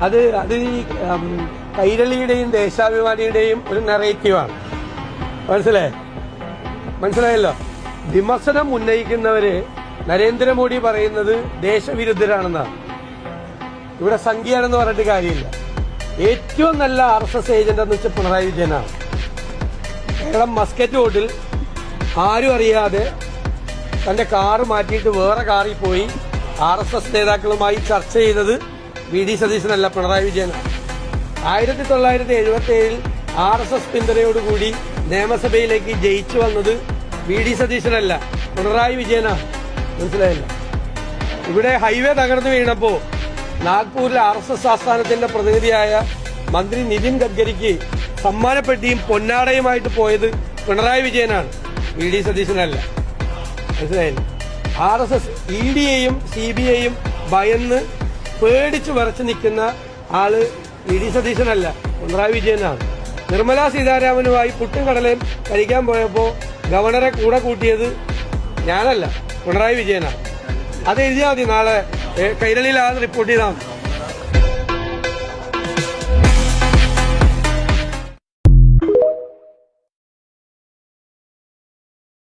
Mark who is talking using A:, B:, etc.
A: അത് ഈ കൈരളിയുടെയും ദേശാഭിമാനിയുടെയും ഒരു നറേറ്റീവാണ്. മനസ്സിലായല്ലോ. വിമർശനം ഉന്നയിക്കുന്നവര് നരേന്ദ്രമോദി പറയുന്നത് ദേശവിരുദ്ധരാണെന്നാണ്. ഇവിടെ സംഖ്യയാണെന്ന് പറഞ്ഞിട്ട് കാര്യമില്ല. ഏറ്റവും നല്ല RSS ഏജന്റ് എന്ന് വെച്ചാൽ പിണറായി വിജയനാണ്. കേരളം മസ്കറ്റ് റോഡിൽ ആരും അറിയാതെ തന്റെ കാറ് മാറ്റിയിട്ട് വേറെ കാറിൽ പോയി RSS നേതാക്കളുമായി ചർച്ച ചെയ്തത് VD സതീശനല്ല, പിണറായി വിജയനാണ്. 1977 RSS പിന്തുണയോടുകൂടി നിയമസഭയിലേക്ക് ജയിച്ചു വന്നത് VD സതീശനല്ല, പിണറായി വിജയനാണ്. മനസ്സിലായില്ല. ഇവിടെ ഹൈവേ തകർന്നു വീണപ്പോ നാഗ്പൂരിലെ RSS ആസ്ഥാനത്തിന്റെ പ്രതിനിധിയായ മന്ത്രി നിതിൻ ഗഡ്കരിക്ക് സമ്മാനപ്പെട്ടിയും പൊന്നാടയുമായിട്ട് പോയത് പിണറായി വിജയനാണ്, VD സതീശനല്ല. മനസ്സിലായില്ല. RSS EDയെയും CBIയെയും ഭയന്ന് പേടിച്ചു വരച്ചു നിൽക്കുന്ന ആള് VD സതീശനല്ല, പിണറായി വിജയനാണ്. നിർമ്മലാ സീതാരാമനുമായി പുട്ടും കടലയും കഴിക്കാൻ പോയപ്പോ ഗവർണറെ കൂടെ കൂട്ടിയത് ഞാനല്ല, പിണറായി വിജയനാണ്. അത് എഴുതിയാൽ മതി, നാളെ കൈരളിയിൽ റിപ്പോർട്ട് ചെയ്താൽ മതി.